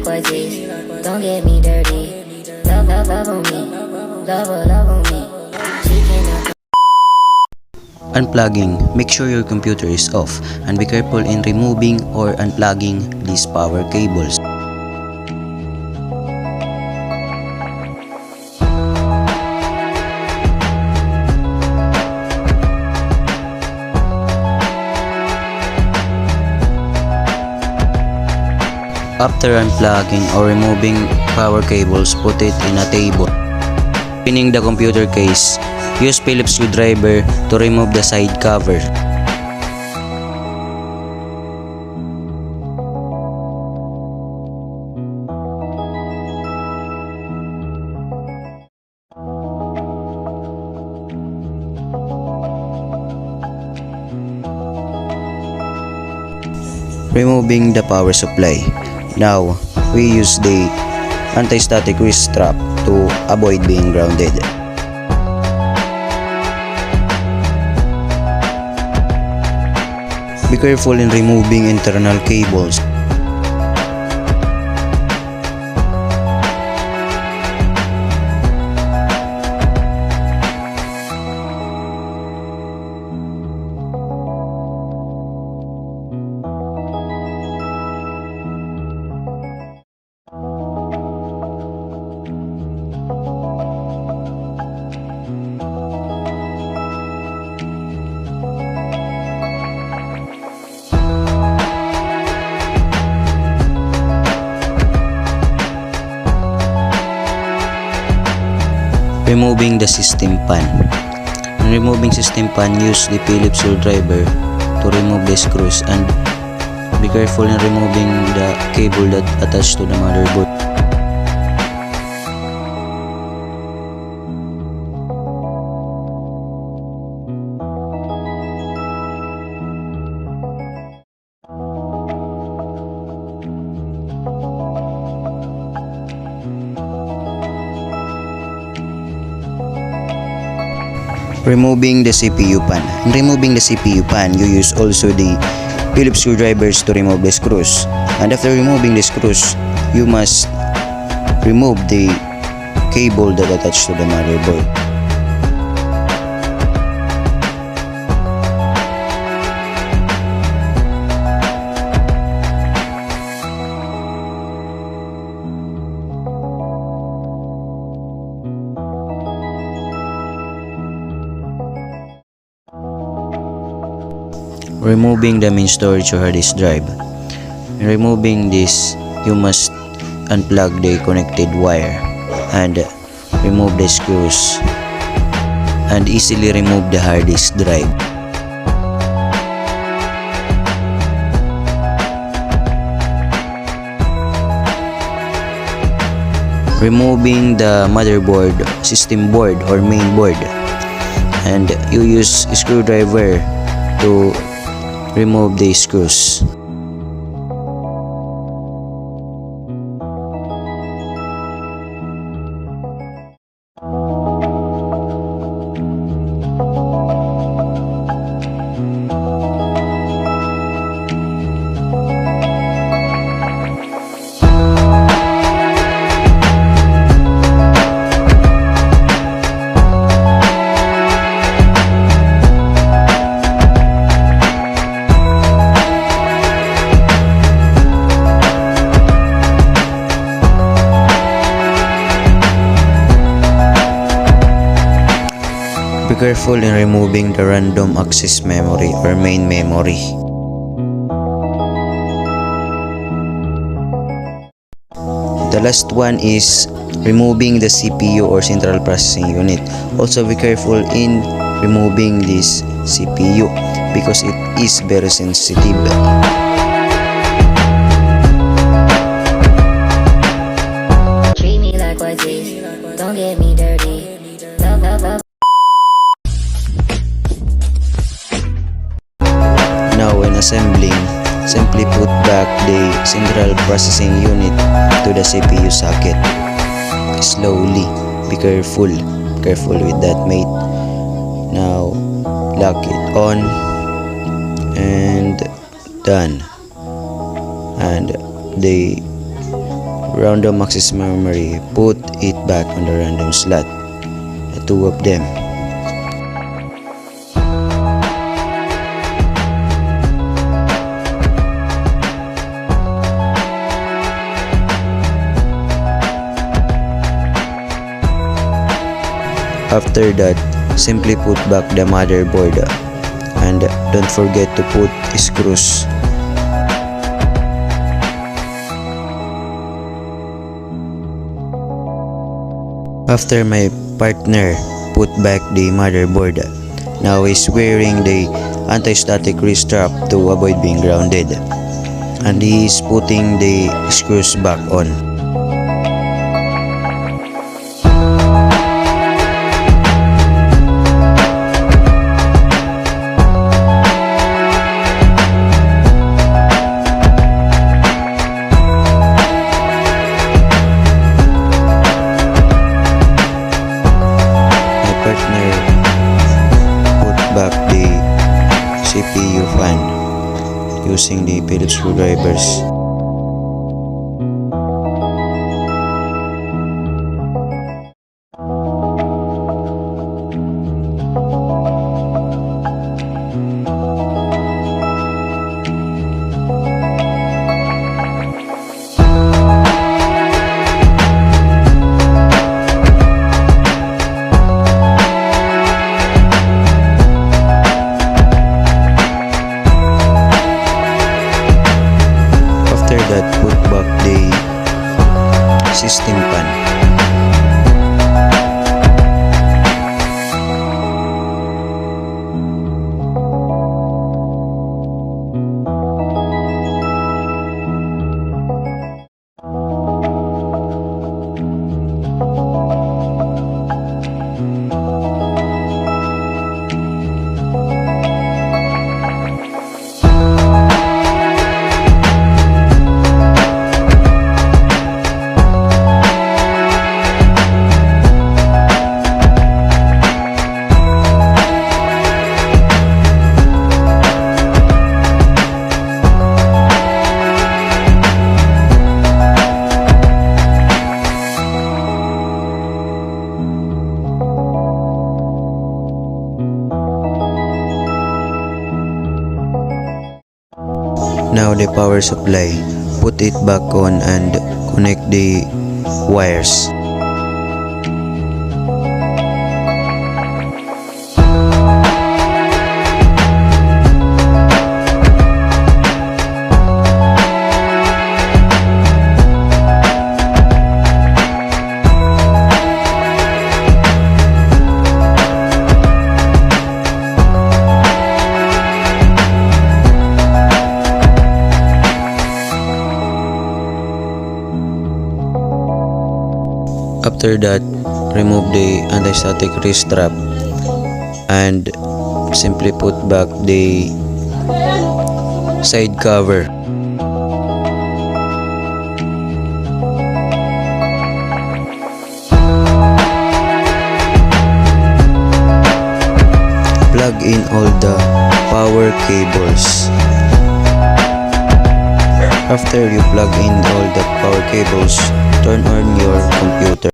like what this. Don't get me dirty. Love on me. Love on me. She cannot. Unplugging. Make sure your computer is off and be careful in removing or unplugging these power cables. After unplugging or removing power cables, put it in a table. Opening the computer case, use Phillips screwdriver to remove the side cover. Removing the power supply. Now, we use the anti-static wrist strap to avoid being grounded. Be careful in removing internal cables. Removing the system pan. In removing system pan, use the Phillips screwdriver to remove the screws and be careful in removing the cable that attached to the motherboard. Removing the CPU pan. In removing the CPU pan, you use also the Phillips screwdrivers to remove the screws. And after removing the screws, you must remove the cable that attached to the motherboard. Removing the main storage or hard disk drive. In removing this, you must unplug the connected wire and remove the screws and easily remove the hard disk drive. Removing the motherboard, system board or main board, and you use a screwdriver to remove the screws. Be careful in removing the random access memory or main memory. The last one is removing the CPU or central processing unit. Also be careful in removing this CPU because it is very sensitive. Treat me like what this. Don't get me dirty. Love. Now when assembling, simply put back the central processing unit to the CPU socket. Slowly, be careful with that, mate. Now lock it on and done, and the random access memory, put it back on the random slot. The two of them. After that, simply put back the motherboard and don't forget to put screws. After my partner put back the motherboard, now he's wearing the anti-static wrist strap to avoid being grounded, and he is putting the screws back on. Partner put back the CPU fan using the Phillips screwdrivers. That put back the system pan. Now the power supply, put it back on and connect the wires. After that, remove the anti-static wrist strap and simply put back the side cover. Plug in all the power cables. After you plug in all the power cables, turn on your computer.